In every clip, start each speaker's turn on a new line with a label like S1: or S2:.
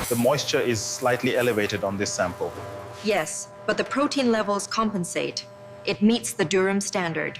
S1: The moisture is slightly elevated on this sample.
S2: Yes, but the protein levels compensate. It meets the durum standard.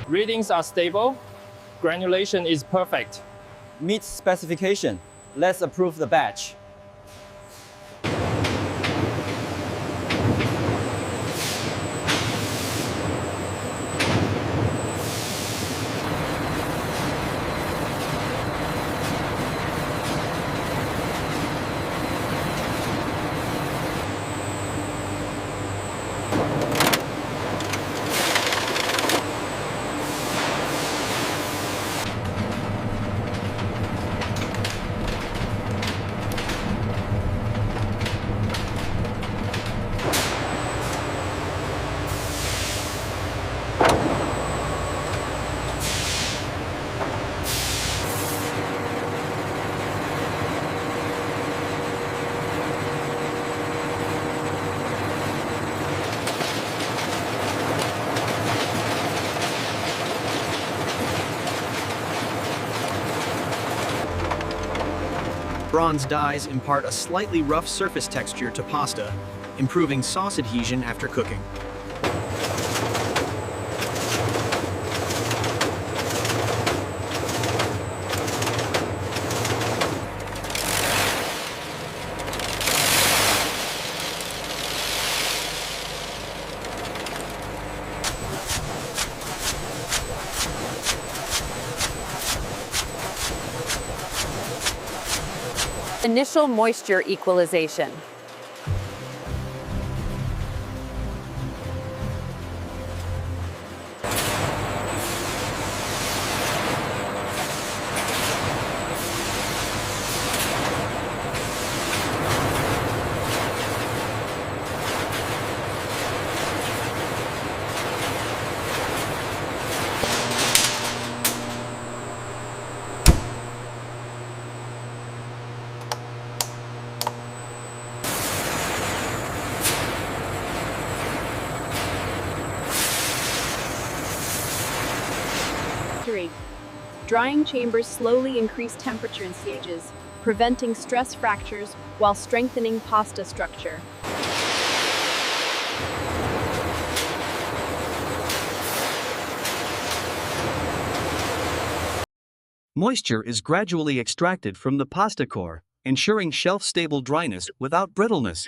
S3: Readings are stable. Granulation is perfect.
S4: Meets specification. Let's approve the batch.
S5: Bronze dyes impart a slightly rough surface texture to pasta, improving sauce adhesion after cooking.
S6: Initial moisture equalization.
S7: Drying chambers slowly increase temperature in stages, preventing stress fractures while strengthening pasta structure.
S5: Moisture is gradually extracted from the pasta core, ensuring shelf-stable dryness without brittleness.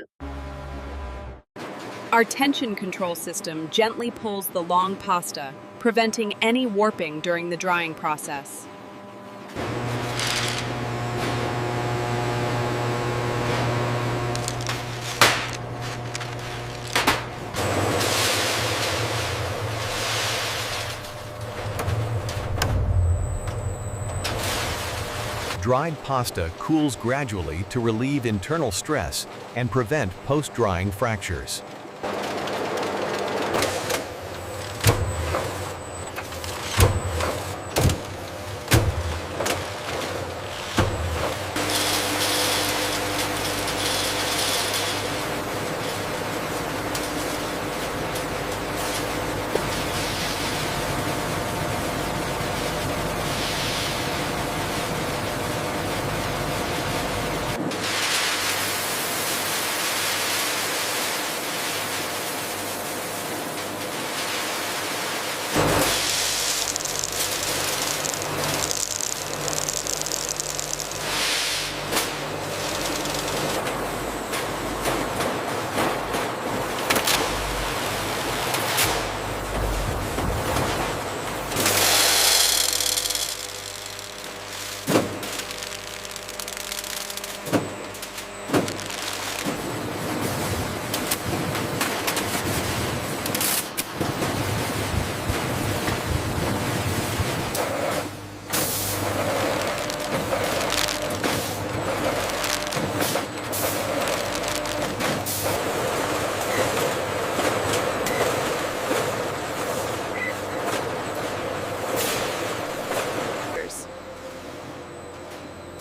S7: Our tension control system gently pulls the long pasta, preventing any warping during the drying process.
S8: Dried pasta cools gradually to relieve internal stress and prevent post-drying fractures.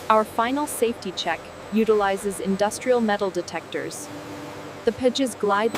S7: Our final safety check utilizes industrial metal detectors. The pitches glide.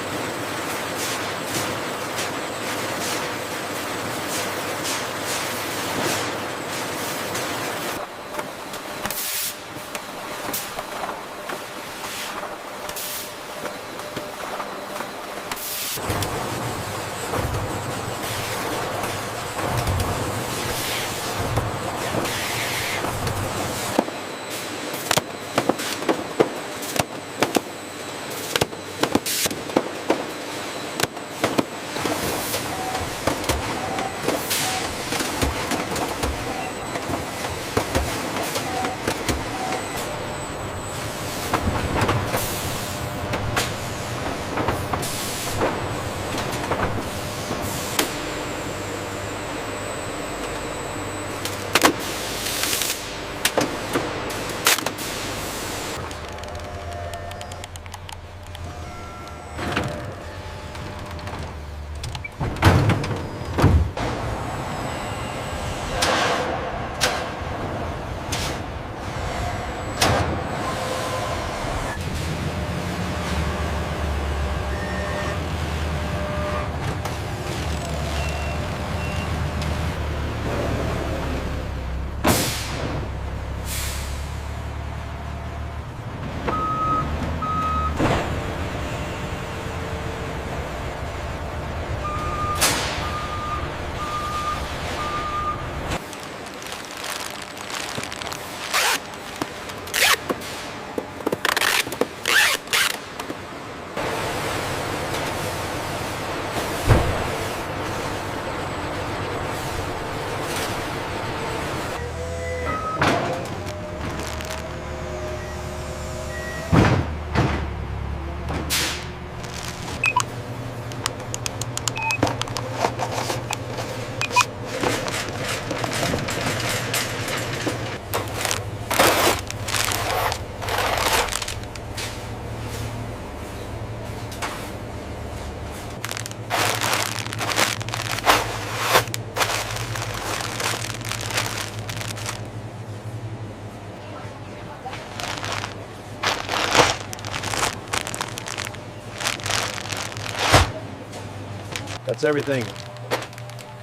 S9: That's everything.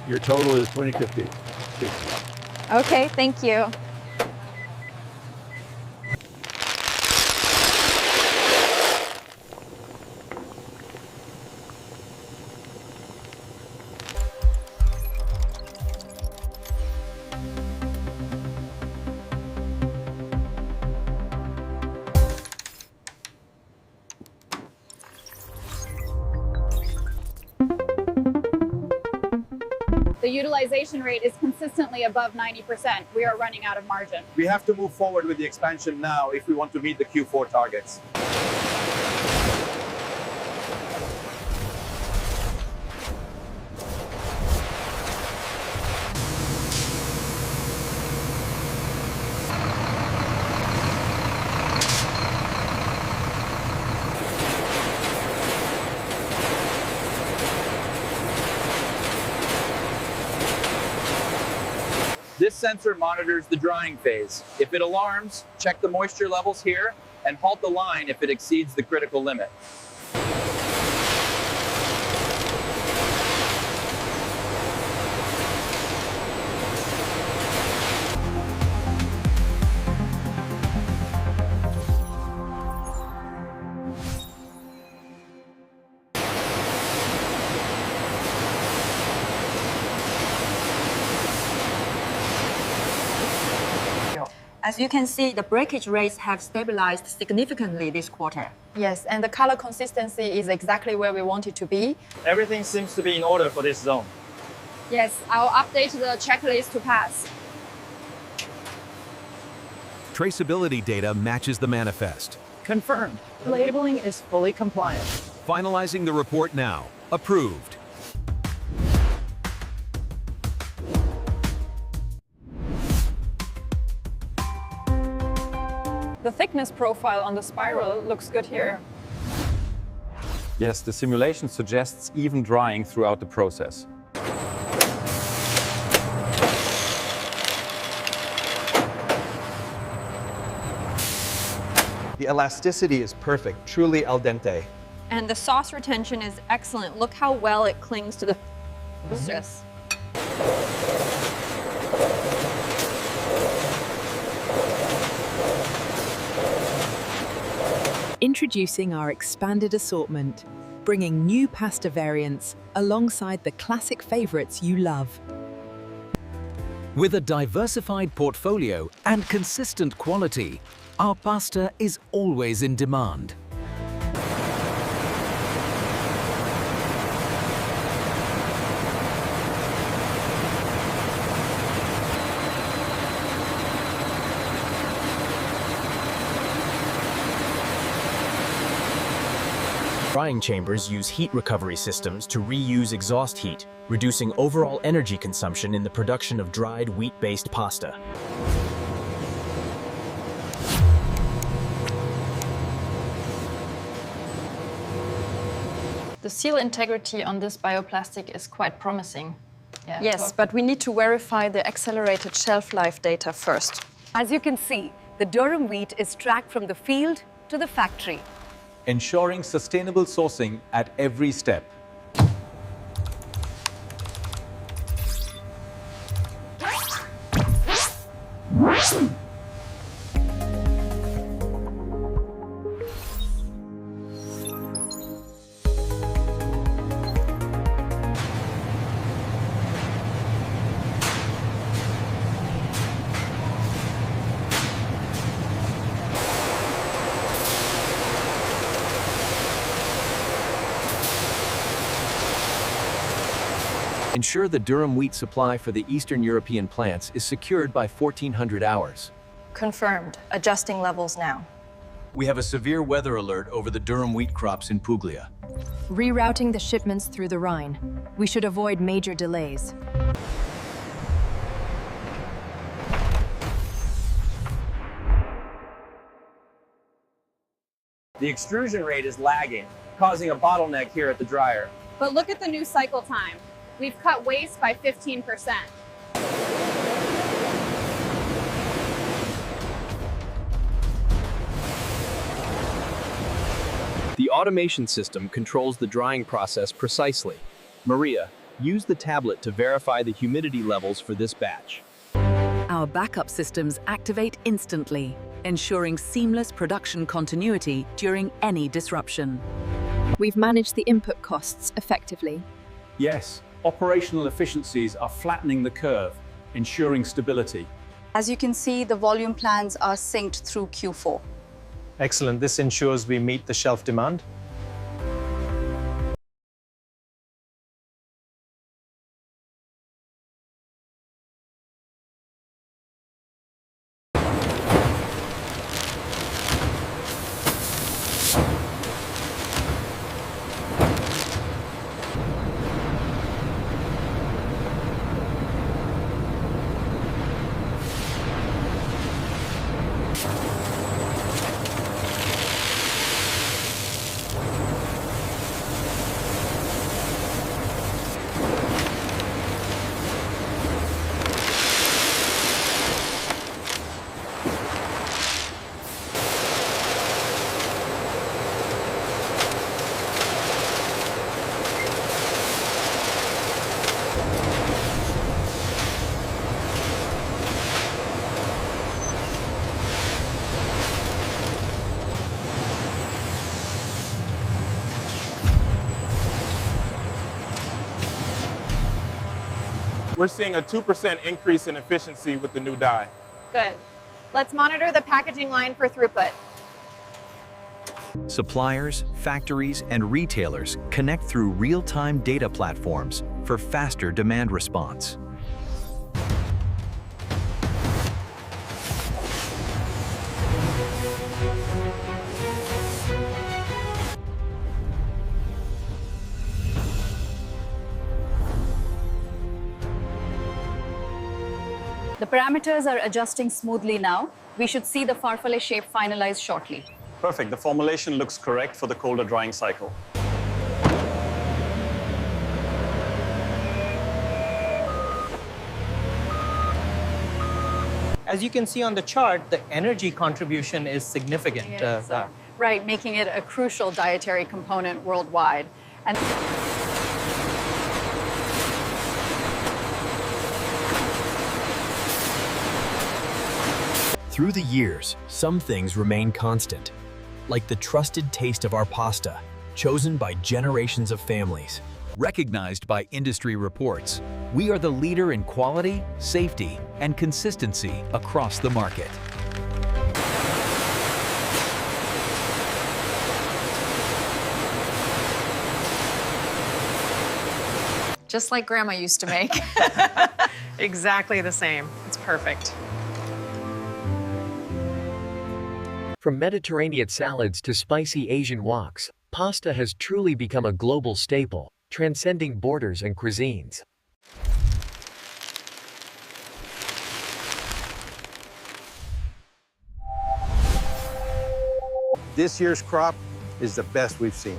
S9: Your total is 2050.
S6: Okay, thank you.
S10: The utilization rate is consistently above 90%. We are running out of margin.
S11: We have to move forward with the expansion now if we want to meet the Q4 targets. This sensor monitors the drying phase. If it alarms, check the moisture levels here and halt the line if it exceeds the critical limit.
S2: As you can see, the breakage rates have stabilized significantly this quarter.
S10: Yes, and the color consistency is exactly where we want it to be.
S3: Everything seems to be in order for this zone.
S10: Yes, I'll update the checklist to pass.
S8: Traceability data matches the manifest.
S3: Confirmed. Labeling is fully compliant.
S8: Finalizing the report now. Approved.
S10: The thickness profile on the spiral looks good here.
S12: Yes, the simulation suggests even drying throughout the process.
S13: The elasticity is perfect, truly al dente.
S2: And the sauce retention is excellent. Look how well it clings to the stress.
S14: Introducing our expanded assortment, bringing new pasta variants alongside the classic favorites you love.
S15: With a diversified portfolio and consistent quality, our pasta is always in demand.
S16: Drying chambers use heat recovery systems to reuse exhaust heat, reducing overall energy consumption in the production of dried wheat-based pasta.
S17: The seal integrity on this bioplastic is quite promising. Yeah,
S18: yes, but we need to verify the accelerated shelf life data first.
S19: As you can see, the durum wheat is tracked from the field to the factory,
S12: ensuring sustainable sourcing at every step.
S8: Ensure the durum wheat supply for the Eastern European plants is secured by 1400 hours.
S18: Confirmed. Adjusting levels now.
S5: We have a severe weather alert over the durum wheat crops in Puglia.
S14: Rerouting the shipments through the Rhine. We should avoid major delays.
S11: The extrusion rate is lagging, causing a bottleneck here at the dryer.
S10: But look at the new cycle time. We've cut waste by 15%.
S5: The automation system controls the drying process precisely. Maria, use the tablet to verify the humidity levels for this batch.
S20: Our backup systems activate instantly, ensuring seamless production continuity during any disruption.
S7: We've managed the input costs effectively.
S12: Yes, operational efficiencies are flattening the curve, ensuring stability.
S18: As you can see, the volume plans are synced through Q4.
S1: Excellent. This ensures we meet the shelf demand.
S21: We're seeing a 2% increase in efficiency with the new die.
S10: Good. Let's monitor the packaging line for throughput.
S8: Suppliers, factories, and retailers connect through real-time data platforms for faster demand response.
S19: The parameters are adjusting smoothly now. We should see the farfalle shape finalized shortly.
S1: Perfect. The formulation looks correct for the colder drying cycle.
S4: as you can see on the chart, the energy contribution is significant.
S19: Right, making it a crucial dietary component worldwide. And
S16: Through the years, some things remain constant, like the trusted taste of our pasta, chosen by generations of families.
S15: Recognized by industry reports, we are the leader in quality, safety, and consistency across the market.
S6: Just like Grandma used to make. Exactly the same. It's perfect.
S22: From Mediterranean salads to spicy Asian woks, pasta has truly become a global staple, transcending borders and cuisines.
S13: This year's crop is the best we've seen.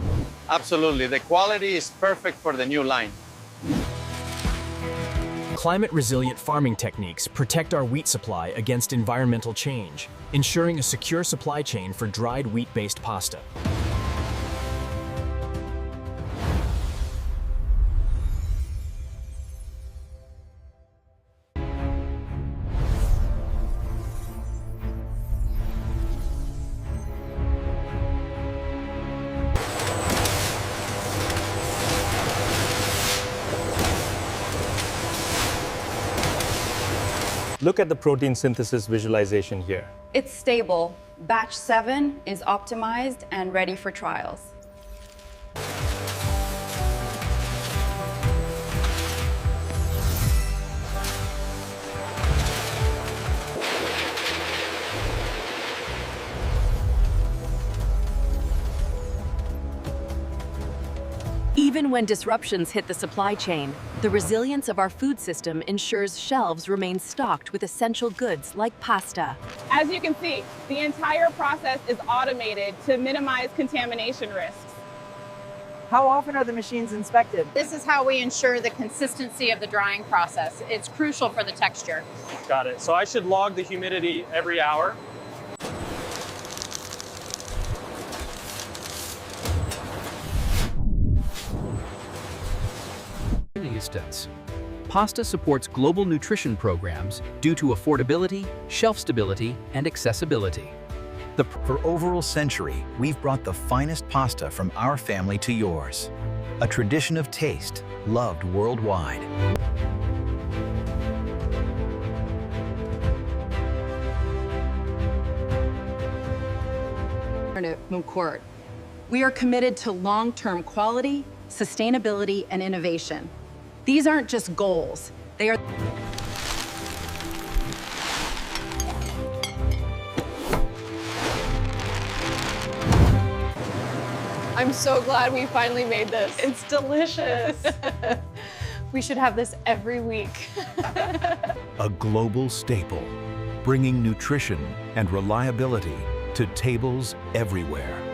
S11: Absolutely. The quality is perfect for the new line.
S16: Climate-resilient farming techniques protect our wheat supply against environmental change, ensuring a secure supply chain for dried wheat-based pasta.
S23: Look at the protein synthesis visualization here.
S24: It's stable. Batch 7 is optimized and ready for trials.
S20: Even when disruptions hit the supply chain, the resilience of our food system ensures shelves remain stocked with essential goods like pasta.
S10: As you can see, the entire process is automated to minimize contamination risks.
S25: How often are the machines inspected?
S10: This is how we ensure the consistency of the drying process. It's crucial for the texture.
S3: Got it. So I should log the humidity every hour.
S5: Pasta supports global nutrition programs due to affordability, shelf stability, and accessibility.
S8: For over a century, we've brought the finest pasta from our family to yours. A tradition of taste, loved worldwide.
S24: We are committed to long-term quality, sustainability, and innovation. These aren't just goals, they are...
S19: I'm so glad we finally made this. It's delicious. We should have this every week.
S8: A global staple, bringing nutrition and reliability to tables everywhere.